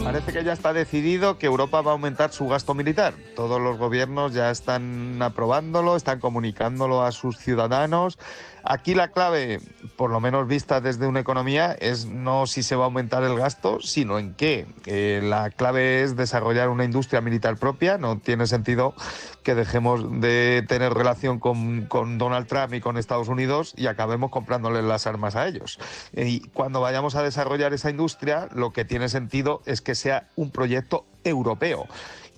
Parece que ya está decidido que Europa va a aumentar su gasto militar. Todos los gobiernos ya están aprobándolo, están comunicándolo a sus ciudadanos. Aquí la clave, por lo menos vista desde una economía, es no si se va a aumentar el gasto, sino en qué. La clave es desarrollar una industria militar propia. No tiene sentido que dejemos de tener relación con Donald Trump y con Estados Unidos y acabemos comprándoles las armas a ellos. Y cuando vayamos a desarrollar esa industria, lo que tiene sentido es que sea un proyecto europeo.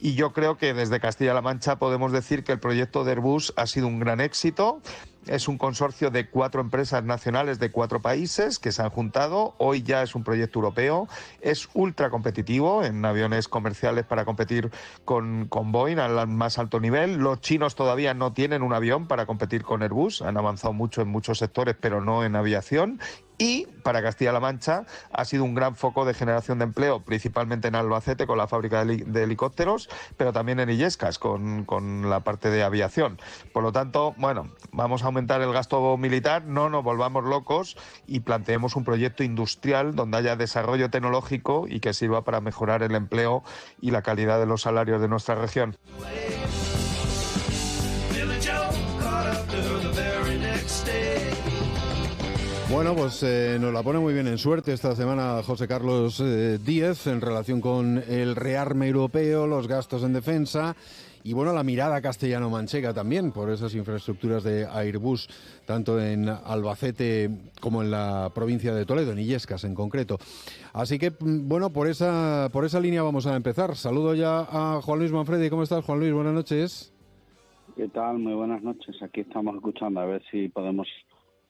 Y yo creo que desde Castilla-La Mancha podemos decir que el proyecto de Airbus ha sido un gran éxito. Es un consorcio de 4 empresas nacionales de 4 países que se han juntado. Hoy ya es un proyecto europeo. Es ultra competitivo en aviones comerciales para competir con Boeing al más alto nivel. Los chinos todavía no tienen un avión para competir con Airbus. Han avanzado mucho en muchos sectores, pero no en aviación. Y para Castilla-La Mancha ha sido un gran foco de generación de empleo, principalmente en Albacete con la fábrica de helicópteros, pero también en Illescas con la parte de aviación. Por lo tanto, bueno, vamos a aumentar el gasto militar, no nos volvamos locos y planteemos un proyecto industrial donde haya desarrollo tecnológico y que sirva para mejorar el empleo y la calidad de los salarios de nuestra región. Bueno, pues nos la pone muy bien en suerte esta semana José Carlos Díez en relación con el rearme europeo, los gastos en defensa y bueno, la mirada castellano-manchega también por esas infraestructuras de Airbus, tanto en Albacete como en la provincia de Toledo, en Illescas en concreto. Así que, bueno, por esa línea vamos a empezar. Saludo ya a Juan Luis Manfredi. ¿Cómo estás, Juan Luis? Buenas noches. ¿Qué tal? Muy buenas noches. Aquí estamos escuchando a ver si podemos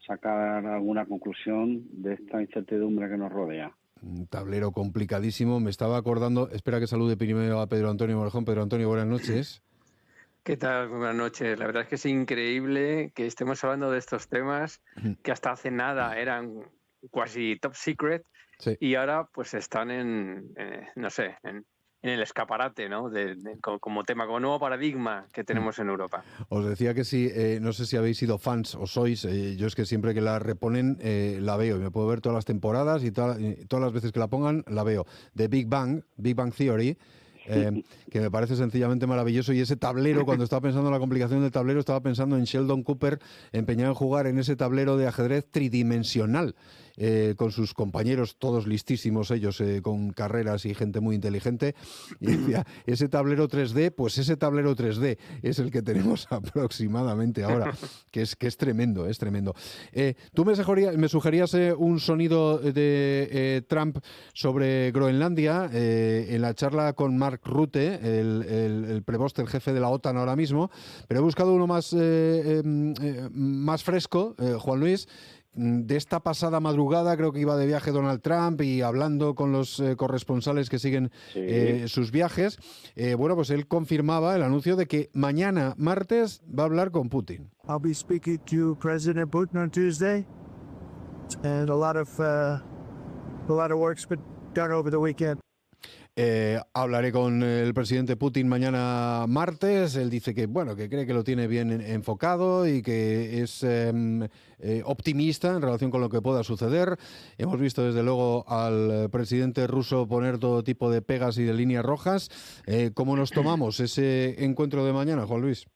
sacar alguna conclusión de esta incertidumbre que nos rodea. Un tablero complicadísimo. Me estaba acordando, espera que salude primero a Pedro Antonio Morejón. Pedro Antonio, buenas noches. ¿Qué tal? Buenas noches. La verdad es que es increíble que estemos hablando de estos temas que hasta hace nada eran casi top secret, sí, y ahora pues están no sé, en el escaparate, ¿no? Como tema, como nuevo paradigma que tenemos en Europa. Os decía que sí, no sé si habéis sido fans o sois, yo es que siempre que la reponen la veo y me puedo ver todas las temporadas y todas las veces que la pongan la veo. De Big Bang Theory, que me parece sencillamente maravilloso, y ese tablero, cuando estaba pensando en la complicación del tablero, estaba pensando en Sheldon Cooper empeñado en jugar en ese tablero de ajedrez tridimensional, con sus compañeros, todos listísimos ellos, con carreras y gente muy inteligente, y decía, ese tablero 3D, pues ese tablero 3D es el que tenemos aproximadamente ahora, que es tremendo, es tremendo. Tú me sugerías un sonido de Trump sobre Groenlandia en la charla con Mark Rutte, el preboste, el jefe de la OTAN ahora mismo, pero he buscado uno más fresco, Juan Luis, de esta pasada madrugada. Creo que iba de viaje Donald Trump y hablando con los corresponsales que siguen sus viajes. Bueno, pues él confirmaba el anuncio de que mañana, martes, va a hablar con Putin. I'll be speaking to President Putin on Tuesday, and a lot of work's been done over the weekend. Hablaré con el presidente Putin mañana martes. Él dice que bueno, que cree que lo tiene bien enfocado y que es optimista en relación con lo que pueda suceder. Hemos visto desde luego al presidente ruso poner todo tipo de pegas y de líneas rojas. ¿Cómo nos tomamos ese encuentro de mañana, Juan Luis?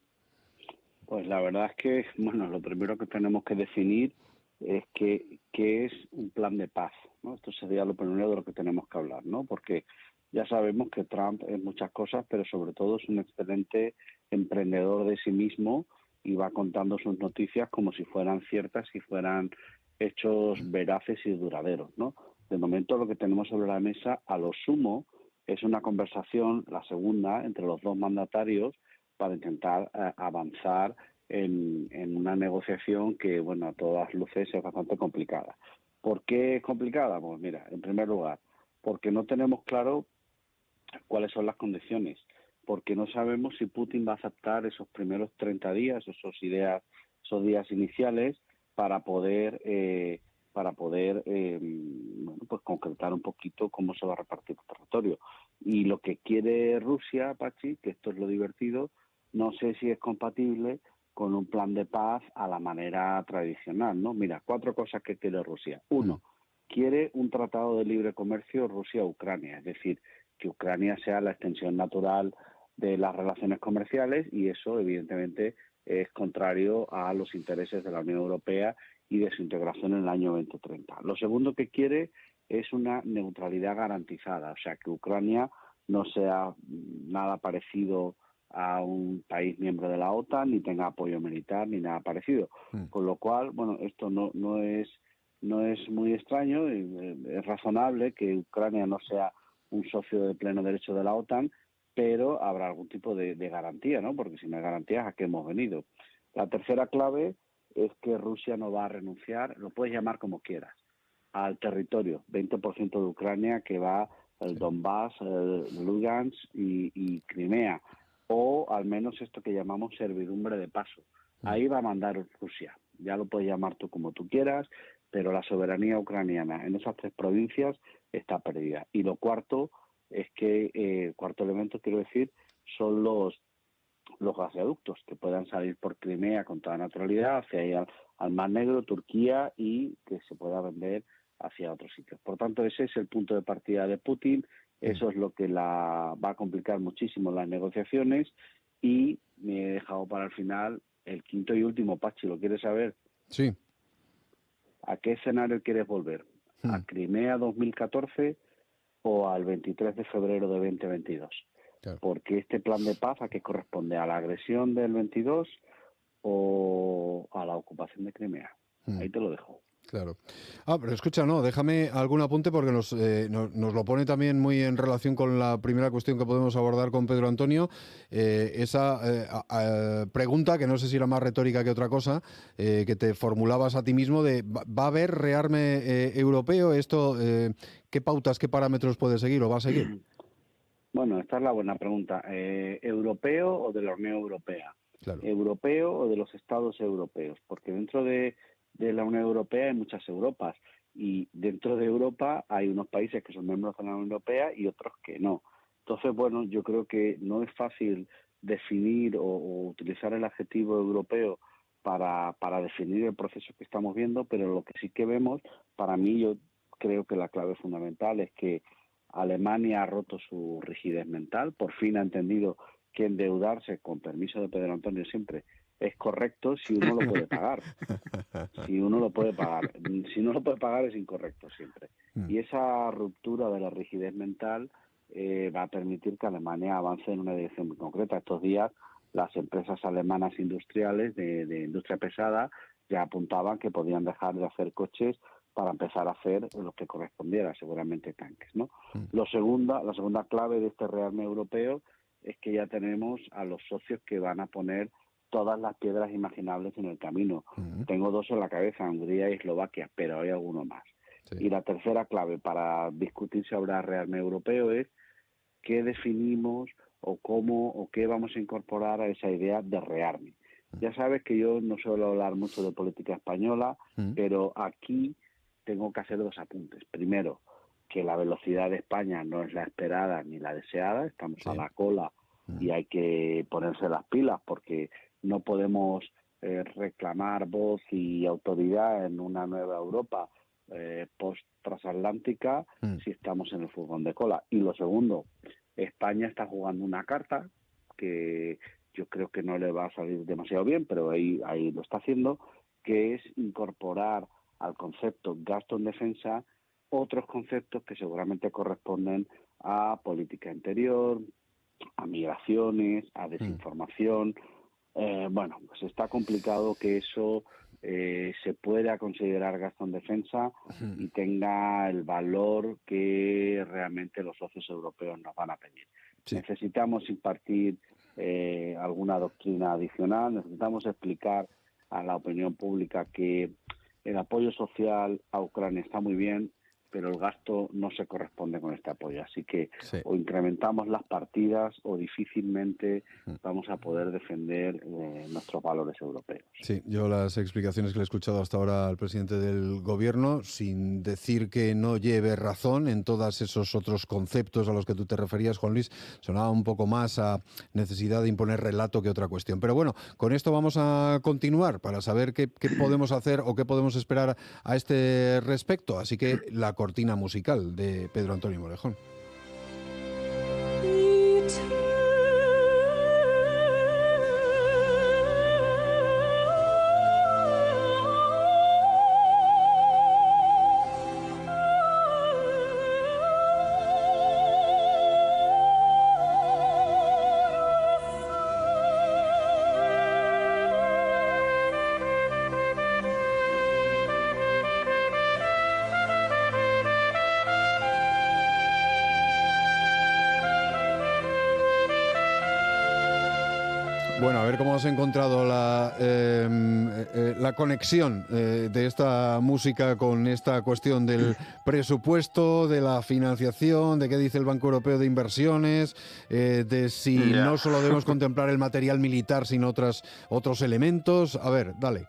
Pues la verdad es que, bueno, lo primero que tenemos que definir es qué es un plan de paz, ¿no? Esto sería lo primero de lo que tenemos que hablar, ¿no? Porque ya sabemos que Trump es muchas cosas, pero sobre todo es un excelente emprendedor de sí mismo y va contando sus noticias como si fueran ciertas y fueran hechos veraces y duraderos, ¿no? De momento lo que tenemos sobre la mesa, a lo sumo, es una conversación, la segunda, entre los dos mandatarios para intentar avanzar en una negociación que, bueno, a todas luces es bastante complicada. ¿Por qué es complicada? Pues mira, en primer lugar, porque no tenemos claro cuáles son las condiciones, porque no sabemos si Putin va a aceptar esos primeros 30 días, esos días iniciales, para poder bueno, pues concretar un poquito cómo se va a repartir el territorio. Y lo que quiere Rusia, Pachi, que esto es lo divertido, no sé si es compatible con un plan de paz a la manera tradicional, ¿no? Mira, 4 cosas que quiere Rusia. 1, quiere un tratado de libre comercio Rusia-Ucrania, es decir, que Ucrania sea la extensión natural de las relaciones comerciales, y eso evidentemente es contrario a los intereses de la Unión Europea y de su integración en el año 2030. Lo segundo que quiere es una neutralidad garantizada, o sea, que Ucrania no sea nada parecido a un país miembro de la OTAN, ni tenga apoyo militar, ni nada parecido. Con lo cual, bueno, esto no es muy extraño, es razonable que Ucrania no sea un socio de pleno derecho de la OTAN, pero habrá algún tipo de garantía, ¿no? Porque si no hay garantías, ¿a qué hemos venido? La tercera clave es que Rusia no va a renunciar, lo puedes llamar como quieras, al territorio, 20% de Ucrania, que va el Donbass, el Lugansk y Crimea, o al menos esto que llamamos servidumbre de paso. Ahí va a mandar Rusia, ya lo puedes llamar tú como tú quieras, pero la soberanía ucraniana en esas 3 provincias está perdida. Y lo cuarto es que, cuarto elemento quiero decir, son los gasoductos que puedan salir por Crimea con toda naturalidad hacia ahí al Mar Negro, Turquía, y que se pueda vender hacia otros sitios. Por tanto, ese es el punto de partida de Putin. Eso es lo que va a complicar muchísimo las negociaciones, y me he dejado para el final el quinto y último, Pachi, ¿lo quieres saber? Sí. ¿A qué escenario quieres volver? ¿A Crimea 2014 o al 23 de febrero de 2022? Claro. Porque este plan de paz, ¿a qué corresponde? ¿A la agresión del 22 o a la ocupación de Crimea? Ahí te lo dejo. Claro. Pero escucha, no, déjame algún apunte porque nos lo pone también muy en relación con la primera cuestión que podemos abordar con Pedro Antonio. Esa pregunta, que no sé si era más retórica que otra cosa, que te formulabas a ti mismo de ¿va a haber rearme europeo? Esto, ¿qué pautas, qué parámetros puede seguir o va a seguir? Bueno, esta es la buena pregunta. ¿Europeo o de la Unión Europea? Claro. ¿Europeo o de los Estados europeos? Porque dentro de la Unión Europea hay muchas Europas, y dentro de Europa hay unos países que son miembros de la Unión Europea y otros que no. Entonces, bueno, yo creo que no es fácil definir o utilizar el adjetivo europeo para definir el proceso que estamos viendo, pero lo que sí que vemos, para mí, yo creo que la clave fundamental es que Alemania ha roto su rigidez mental, por fin ha entendido que endeudarse, con permiso de Pedro Antonio siempre, es correcto si uno lo puede pagar. Si uno lo puede pagar. Si no lo puede pagar es incorrecto siempre. Y esa ruptura de la rigidez mental va a permitir que Alemania avance en una dirección muy concreta. Estos días las empresas alemanas industriales de industria pesada ya apuntaban que podían dejar de hacer coches para empezar a hacer lo que correspondiera, seguramente tanques, ¿no? La segunda clave de este rearme europeo es que ya tenemos a los socios que van a poner todas las piedras imaginables en el camino. Tengo 2 en la cabeza, Hungría y Eslovaquia, pero hay alguno más. Sí. Y la tercera clave para discutir sobre el rearme europeo es qué definimos o cómo o qué vamos a incorporar a esa idea de rearme. Ya sabes que yo no suelo hablar mucho de política española, pero aquí tengo que hacer 2 apuntes. Primero, que la velocidad de España no es la esperada ni la deseada, estamos a la cola y hay que ponerse las pilas, porque no podemos reclamar voz y autoridad en una nueva Europa post-transatlántica si estamos en el furgón de cola. Y lo segundo, España está jugando una carta que yo creo que no le va a salir demasiado bien, pero ahí lo está haciendo, que es incorporar al concepto gasto en defensa otros conceptos que seguramente corresponden a política interior, a migraciones, a desinformación. Bueno, pues está complicado que eso se pueda considerar gasto en defensa y tenga el valor que realmente los socios europeos nos van a pedir. Sí. Necesitamos impartir alguna doctrina adicional, necesitamos explicar a la opinión pública que el apoyo social a Ucrania está muy bien, pero el gasto no se corresponde con este apoyo. Así que sí. o incrementamos las partidas o difícilmente vamos a poder defender nuestros valores europeos. Sí, yo las explicaciones que le he escuchado hasta ahora al presidente del Gobierno, sin decir que no lleve razón en todos esos otros conceptos a los que tú te referías, Juan Luis, sonaba un poco más a necesidad de imponer relato que otra cuestión. Pero bueno, con esto vamos a continuar para saber qué podemos hacer o qué podemos esperar a este respecto. Así que la cortina musical de Pedro Antonio Morejón. Bueno, a ver cómo has encontrado la conexión de esta música con esta cuestión del presupuesto, de la financiación, de qué dice el Banco Europeo de Inversiones, de si no solo debemos contemplar el material militar, sino otros elementos. A ver, dale.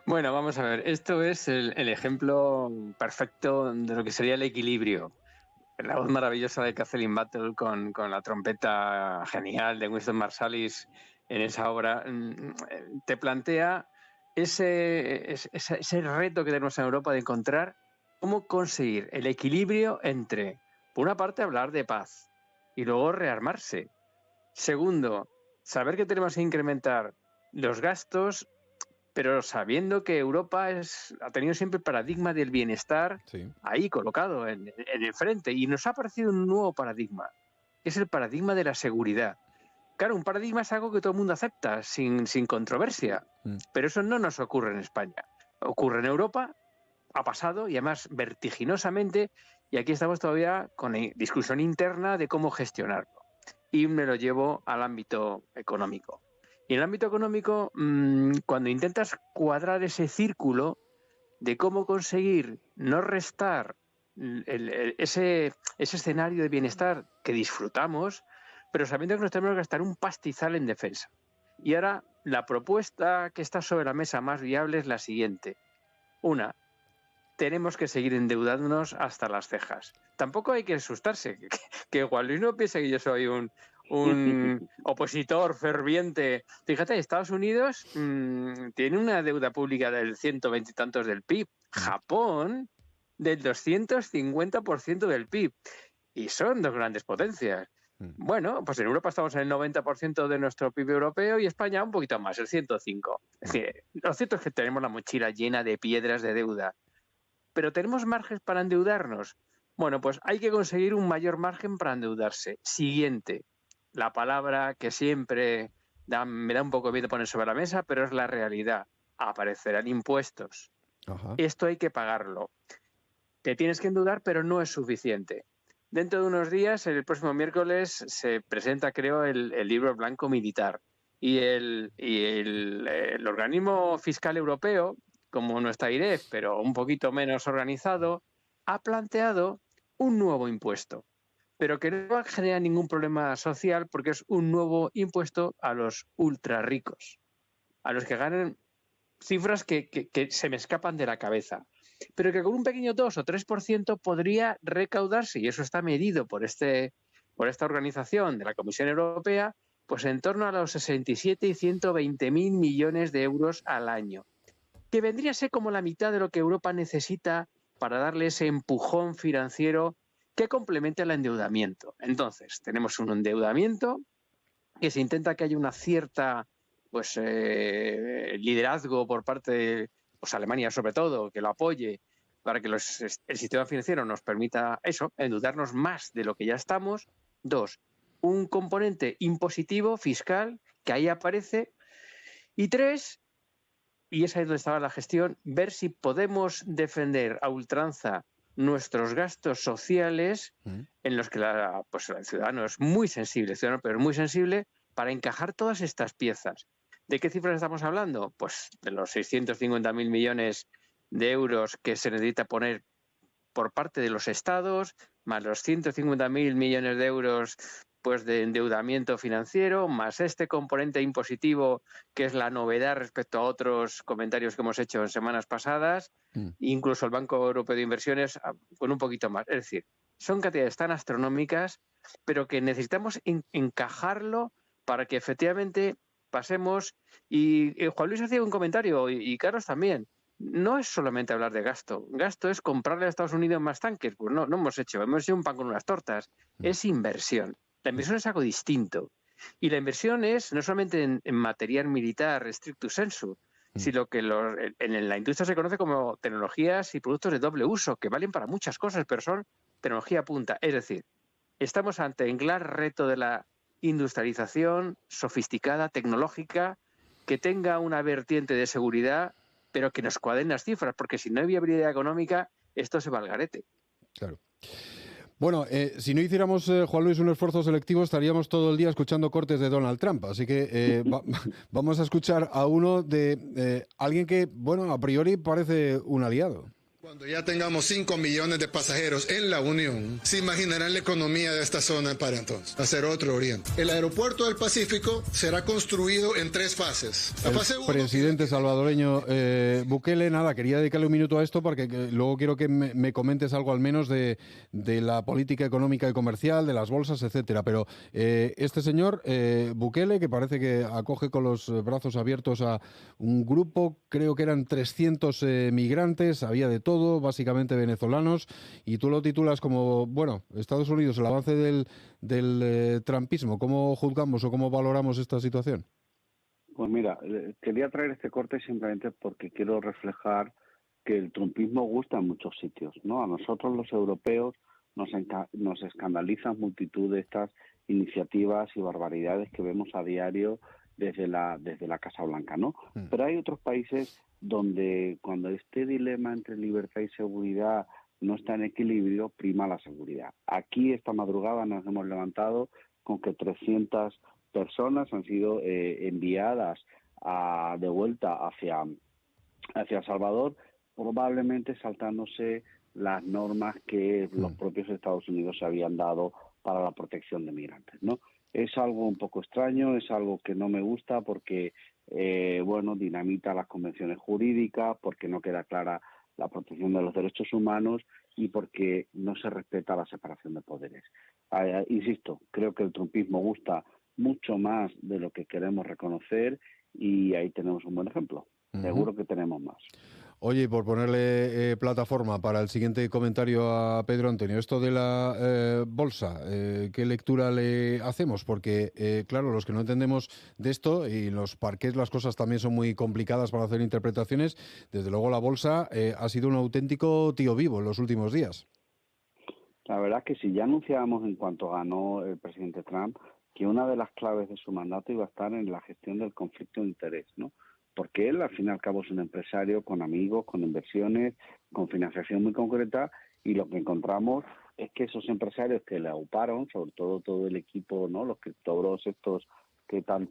Bueno, vamos a ver. Esto es el ejemplo perfecto de lo que sería el equilibrio. La voz maravillosa de Kathleen Battle con la trompeta genial de Winston Marsalis en esa obra te plantea ese reto que tenemos en Europa de encontrar cómo conseguir el equilibrio entre, por una parte, hablar de paz y luego rearmarse. Segundo, saber que tenemos que incrementar los gastos, pero sabiendo que Europa ha tenido siempre el paradigma del bienestar ahí colocado en el frente, y nos ha aparecido un nuevo paradigma, que es el paradigma de la seguridad. Claro, un paradigma es algo que todo el mundo acepta sin controversia, pero eso no nos ocurre en España. Ocurre en Europa, ha pasado, y además vertiginosamente, y aquí estamos todavía con discusión interna de cómo gestionarlo. Y me lo llevo al ámbito económico. Y en el ámbito económico, cuando intentas cuadrar ese círculo de cómo conseguir no restar ese escenario de bienestar que disfrutamos, pero sabiendo que nos tenemos que gastar un pastizal en defensa. Y ahora la propuesta que está sobre la mesa más viable es la siguiente. Una, tenemos que seguir endeudándonos hasta las cejas. Tampoco hay que asustarse, que Juan Luis no piense que yo soy un opositor ferviente. Fíjate, Estados Unidos tiene una deuda pública del 120 y tantos del PIB. Japón del 250% del PIB. Y son dos grandes potencias. Bueno, pues en Europa estamos en el 90% de nuestro PIB europeo y España un poquito más, el 105%. Es decir, lo cierto es que tenemos la mochila llena de piedras de deuda. ¿Pero tenemos margen para endeudarnos? Bueno, pues hay que conseguir un mayor margen para endeudarse. Siguiente. La palabra que siempre me da un poco de miedo poner sobre la mesa, pero es la realidad. Aparecerán impuestos. Ajá. Esto hay que pagarlo. Te tienes que endeudar, pero no es suficiente. Dentro de unos días, el próximo miércoles, se presenta, creo, el libro blanco militar. Y el organismo fiscal europeo, como no está IREF, pero un poquito menos organizado, ha planteado un nuevo impuesto, pero que no genera ningún problema social porque es un nuevo impuesto a los ultra ricos, a los que ganan cifras que se me escapan de la cabeza, pero que con un pequeño 2 o 3% podría recaudarse, y eso está medido por esta organización de la Comisión Europea, pues en torno a los 67 y 120.000 millones de euros al año, que vendría a ser como la mitad de lo que Europa necesita para darle ese empujón financiero que complemente el endeudamiento. Entonces, tenemos un endeudamiento que se intenta que haya una cierta liderazgo por parte de Alemania, sobre todo, que lo apoye para que el sistema financiero nos permita endeudarnos más de lo que ya estamos. 2, un componente impositivo fiscal que ahí aparece. Y 3, y esa es donde estaba la gestión, ver si podemos defender a ultranza nuestros gastos sociales, en los que el ciudadano es muy sensible, pero es muy sensible, para encajar todas estas piezas. ¿De qué cifras estamos hablando? Pues de los 650.000 millones de euros que se necesita poner por parte de los estados, más los 150.000 millones de euros pues de endeudamiento financiero, más este componente impositivo que es la novedad respecto a otros comentarios que hemos hecho en semanas pasadas, incluso el Banco Europeo de Inversiones con un poquito más. Es decir, son cantidades tan astronómicas, pero que necesitamos encajarlo para que efectivamente pasemos. Y Juan Luis hacía un comentario, y Carlos también. No es solamente hablar de gasto. Gasto es comprarle a Estados Unidos más tanques. Pues no hemos hecho un pan con unas tortas. Es inversión. La inversión es algo distinto. Y la inversión es no solamente en material militar stricto sensu, sino que en la industria se conoce como tecnologías y productos de doble uso, que valen para muchas cosas, pero son tecnología punta. Es decir, estamos ante el gran reto de la industrialización sofisticada, tecnológica, que tenga una vertiente de seguridad, pero que nos cuadren las cifras, porque si no hay viabilidad económica, esto se va al garete. Claro. Bueno, si no hiciéramos, Juan Luis, un esfuerzo selectivo, estaríamos todo el día escuchando cortes de Donald Trump. Así que vamos a escuchar a uno de alguien que, bueno, a priori parece un aliado. Cuando ya tengamos 5 millones de pasajeros en la Unión, se imaginarán la economía de esta zona para entonces hacer otro Oriente. El aeropuerto del Pacífico será construido en 3 fases. La fase 1, presidente salvadoreño Bukele, nada, quería dedicarle un minuto a esto porque luego quiero que me comentes algo al menos de la política económica y comercial, de las bolsas, etcétera. Pero este señor Bukele, que parece que acoge con los brazos abiertos a un grupo, creo que eran 300 migrantes, había de todo, básicamente venezolanos, y tú lo titulas como, bueno, Estados Unidos, el avance del trumpismo. ¿Cómo juzgamos o cómo valoramos esta situación? Pues mira, quería traer este corte simplemente porque quiero reflejar que el trumpismo gusta en muchos sitios, ¿no? A nosotros los europeos nos escandalizan multitud de estas iniciativas y barbaridades que vemos a diario desde la Casa Blanca, ¿no? Pero hay otros países donde cuando este dilema entre libertad y seguridad no está en equilibrio, prima la seguridad. Aquí esta madrugada nos hemos levantado con que 300 personas han sido enviadas de vuelta hacia Salvador, probablemente saltándose las normas que los propios Estados Unidos se habían dado para la protección de migrantes, ¿no? Es algo un poco extraño, es algo que no me gusta porque dinamita las convenciones jurídicas, porque no queda clara la protección de los derechos humanos y porque no se respeta la separación de poderes. Insisto, creo que el trumpismo gusta mucho más de lo que queremos reconocer y ahí tenemos un buen ejemplo. Seguro que tenemos más. Oye, por ponerle plataforma para el siguiente comentario a Pedro Antonio, esto de la bolsa, ¿qué lectura le hacemos? Porque, claro, los que no entendemos de esto, y en los parqués las cosas también son muy complicadas para hacer interpretaciones, desde luego la bolsa ha sido un auténtico tío vivo en los últimos días. La verdad es que sí, ya anunciábamos en cuanto ganó el presidente Trump que una de las claves de su mandato iba a estar en la gestión del conflicto de interés, ¿no? Porque él, al fin y al cabo, es un empresario con amigos, con inversiones, con financiación muy concreta, y lo que encontramos es que esos empresarios que le auparon, sobre todo el equipo, ¿no? Los criptobros estos que tan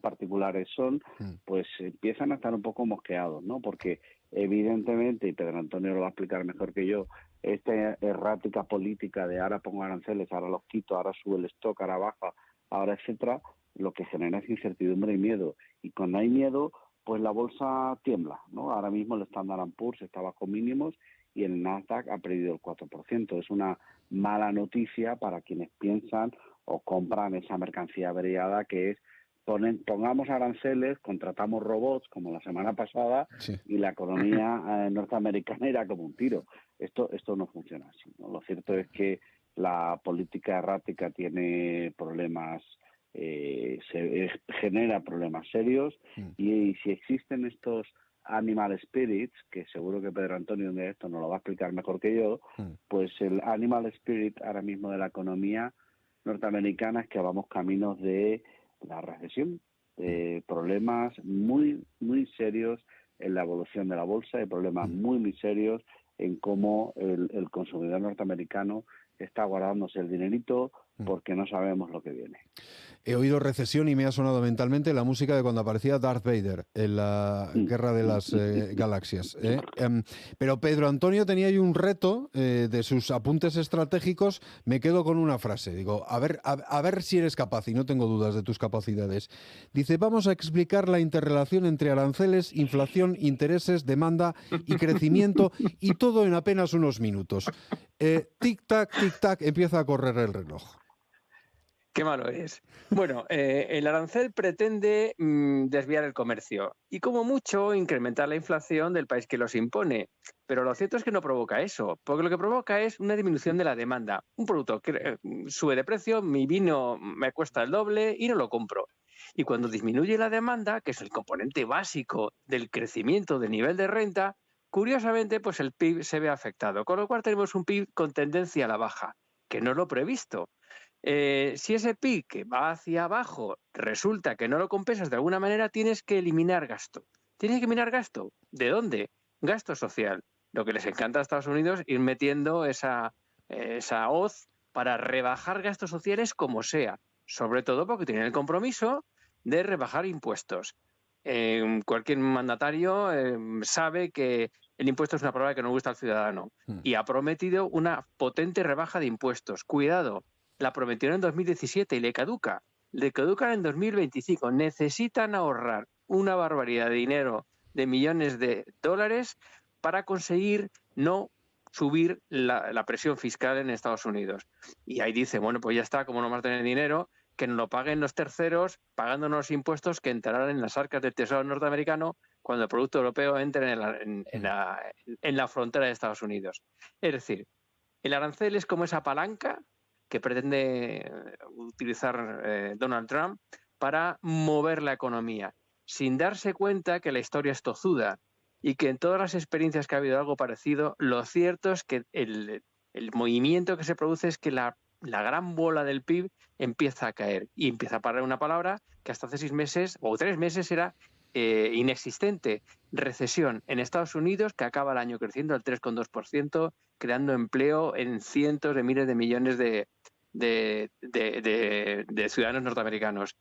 particulares son, pues empiezan a estar un poco mosqueados, ¿no? Porque evidentemente, y Pedro Antonio lo va a explicar mejor que yo, esta errática política de ahora pongo aranceles, ahora los quito, ahora sube el stock, ahora baja, ahora etcétera, lo que genera es incertidumbre y miedo. Y cuando hay miedo, pues la bolsa tiembla, ¿no? Ahora mismo el Standard & Poor's está bajo mínimos y el Nasdaq ha perdido el 4%. Es una mala noticia para quienes piensan o compran esa mercancía averiada que es pongamos aranceles, contratamos robots como la semana pasada y la economía norteamericana irá como un tiro. Esto no funciona así, ¿no? Lo cierto es que la política errática tiene problemas, genera problemas serios y si existen estos animal spirits, que seguro que Pedro Antonio de esto nos lo va a explicar mejor que yo, pues el animal spirit ahora mismo de la economía norteamericana es que vamos caminos de la recesión, problemas muy, muy serios en la evolución de la bolsa y problemas muy, muy serios en cómo el consumidor norteamericano está guardándose el dinerito porque no sabemos lo que viene. He oído recesión y me ha sonado mentalmente la música de cuando aparecía Darth Vader en la Guerra de las Galaxias. Pero Pedro Antonio tenía ahí un reto de sus apuntes estratégicos. Me quedo con una frase. Digo, a ver si eres capaz, y no tengo dudas de tus capacidades. Dice, vamos a explicar la interrelación entre aranceles, inflación, intereses, demanda y crecimiento, y todo en apenas unos minutos. Tic-tac, empieza a correr el reloj. Qué malo es. Bueno, el arancel pretende desviar el comercio y como mucho incrementar la inflación del país que los impone. Pero lo cierto es que no provoca eso, porque lo que provoca es una disminución de la demanda. Un producto que sube de precio, mi vino me cuesta el doble y no lo compro. Y cuando disminuye la demanda, que es el componente básico del crecimiento del nivel de renta, curiosamente pues el PIB se ve afectado, con lo cual tenemos un PIB con tendencia a la baja, que no es lo previsto. Si ese PIB que va hacia abajo resulta que no lo compensas de alguna manera, tienes que eliminar gasto. ¿Tienes que eliminar gasto? ¿De dónde? Gasto social. Lo que les encanta a Estados Unidos, ir metiendo esa hoz para rebajar gastos sociales como sea. Sobre todo porque tienen el compromiso de rebajar impuestos. Cualquier mandatario sabe que el impuesto es una palabra que no gusta al ciudadano y ha prometido una potente rebaja de impuestos. Cuidado. La prometieron en 2017 y le caducan en 2025. Necesitan ahorrar una barbaridad de dinero, de millones de dólares, para conseguir no subir la presión fiscal en Estados Unidos. Y ahí dice, bueno, pues ya está, como no vamos a tener dinero, que nos lo paguen los terceros, pagándonos los impuestos que entrarán en las arcas del Tesoro norteamericano cuando el producto europeo entre en la frontera de Estados Unidos. Es decir, el arancel es como esa palanca que pretende utilizar Donald Trump para mover la economía, sin darse cuenta que la historia es tozuda y que en todas las experiencias que ha habido algo parecido, lo cierto es que el movimiento que se produce es que la gran bola del PIB empieza a caer y empieza a parar una palabra que hasta hace 6 meses o 3 meses era inexistente. Recesión en Estados Unidos, que acaba el año creciendo al 3,2%, creando empleo en cientos de miles de millones de ciudadanos norteamericanos.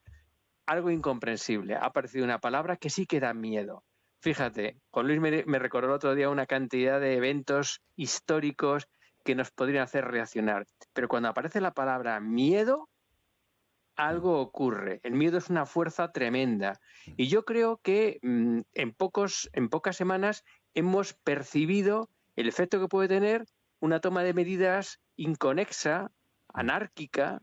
Algo incomprensible. Ha aparecido una palabra que sí que da miedo. Fíjate, Juan Luis me recordó el otro día una cantidad de eventos históricos que nos podrían hacer reaccionar. Pero cuando aparece la palabra miedo, algo ocurre. El miedo es una fuerza tremenda. Y yo creo que en pocas semanas hemos percibido el efecto que puede tener una toma de medidas inconexa, anárquica,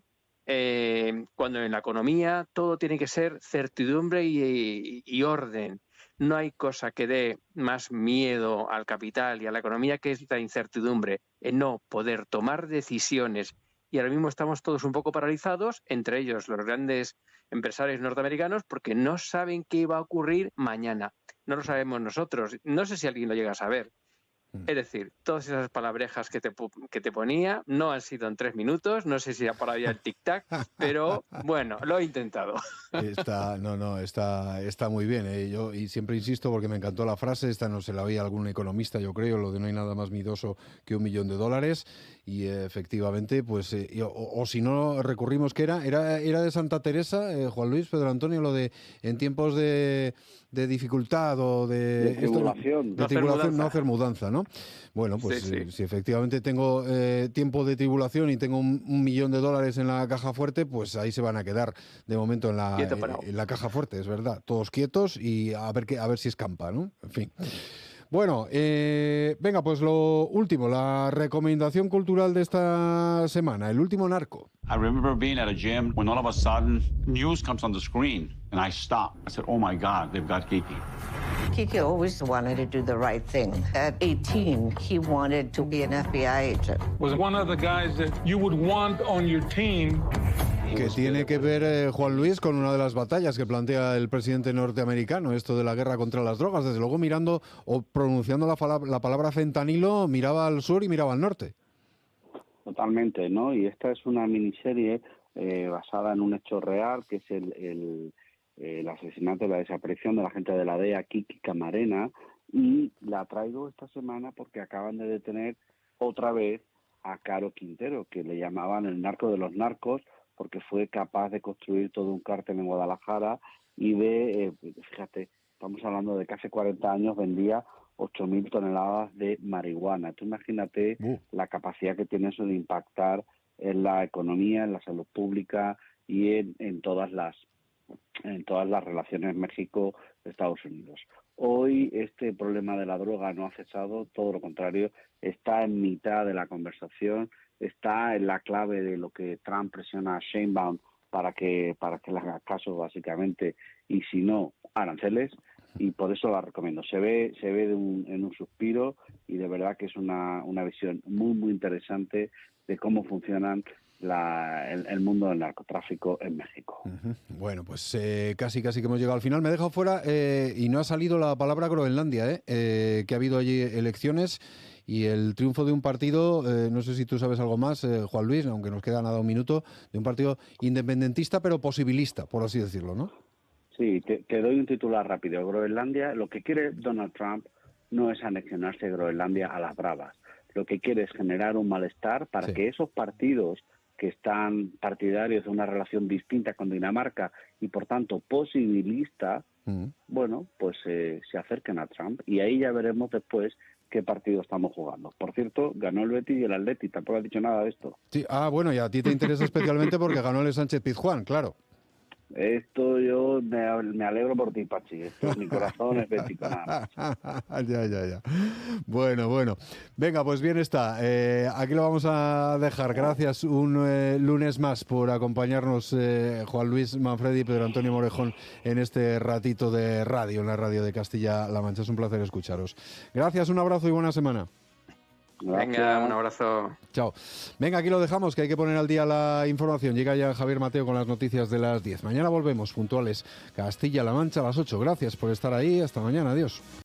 cuando en la economía todo tiene que ser certidumbre y orden. No hay cosa que dé más miedo al capital y a la economía que es la incertidumbre, en no poder tomar decisiones. Y ahora mismo estamos todos un poco paralizados, entre ellos los grandes empresarios norteamericanos, porque no saben qué va a ocurrir mañana. No lo sabemos nosotros. No sé si alguien lo llega a saber. Es decir, todas esas palabrejas que te ponía no han sido en 3 minutos, no sé si ha parado ya el tic-tac, pero bueno, lo he intentado. Está muy bien. Yo y siempre insisto porque me encantó la frase, esta no se la oía algún economista, yo creo, lo de no hay nada más miedoso que $1 millón. Y efectivamente, pues, o si no recurrimos, que era de Santa Teresa, Juan Luis, Pedro Antonio, lo de en tiempos de dificultad o de tribulación, no hacer mudanza, ¿no? Bueno, pues sí. Si efectivamente tengo tiempo de tribulación y tengo $1 millón en la caja fuerte, pues ahí se van a quedar de momento en la caja fuerte, es verdad, todos quietos y a ver si escampa, ¿no? En fin. Bueno, venga, pues lo último, la recomendación cultural de esta semana, el último narco. I remember being at a gym when all of a sudden news comes on the screen and I stopped. I said, oh my God, they've got Kiki. Kiki always wanted to do the right thing. At 18, he wanted to be an FBI agent. Was one of the guys that you would want on your team. Que tiene que ver, Juan Luis, con una de las batallas que plantea el presidente norteamericano, esto de la guerra contra las drogas. Desde luego, mirando o pronunciando la palabra fentanilo, miraba al sur y miraba al norte. Totalmente, ¿no? Y esta es una miniserie basada en un hecho real, que es el asesinato, la desaparición de la agente de la DEA, Kiki Camarena, y la traigo esta semana porque acaban de detener otra vez a Caro Quintero, que le llamaban el narco de los narcos, porque fue capaz de construir todo un cártel en Guadalajara y fíjate, estamos hablando de que hace 40 años vendía 8.000 toneladas de marihuana. Tú imagínate la capacidad que tiene eso de impactar en la economía, en la salud pública y en todas las relaciones México-Estados Unidos. Hoy este problema de la droga no ha cesado, todo lo contrario, está en mitad de la conversación, está en la clave de lo que Trump presiona a Sheinbaum para que le haga caso básicamente, y si no, aranceles, y por eso la recomiendo. Se ve en un suspiro, y de verdad que es una visión muy, muy interesante de cómo funcionan el mundo del narcotráfico en México. Bueno, pues casi que hemos llegado al final. Me he dejado fuera y no ha salido la palabra Groenlandia, que ha habido allí elecciones y el triunfo de un partido, no sé si tú sabes algo más, Juan Luis, aunque nos queda nada un minuto, de un partido independentista pero posibilista, por así decirlo, ¿no? Sí, te doy un titular rápido. Groenlandia, lo que quiere Donald Trump no es anexionarse Groenlandia a las bravas. Lo que quiere es generar un malestar para que esos partidos que están partidarios de una relación distinta con Dinamarca y por tanto posibilista, bueno, pues se acerquen a Trump, y ahí ya veremos después qué partido estamos jugando. Por cierto, ganó el Betis y el Atleti, tampoco has dicho nada de esto. Sí, bueno, y a ti te interesa especialmente porque ganó el Sánchez Pizjuán, claro. Esto yo me alegro por ti, Pachi. Mi corazón es bético. Ya. Bueno. Venga, pues bien está. Aquí lo vamos a dejar. Gracias un lunes más por acompañarnos, Juan Luis Manfredi y Pedro Antonio Morejón, en este ratito de radio, en la radio de Castilla-La Mancha. Es un placer escucharos. Gracias, un abrazo y buena semana. Gracias. Venga, un abrazo. Chao. Venga, aquí lo dejamos, que hay que poner al día la información. Llega ya Javier Mateo con las noticias de las 10. Mañana volvemos puntuales. Castilla-La Mancha a las 8. Gracias por estar ahí. Hasta mañana. Adiós.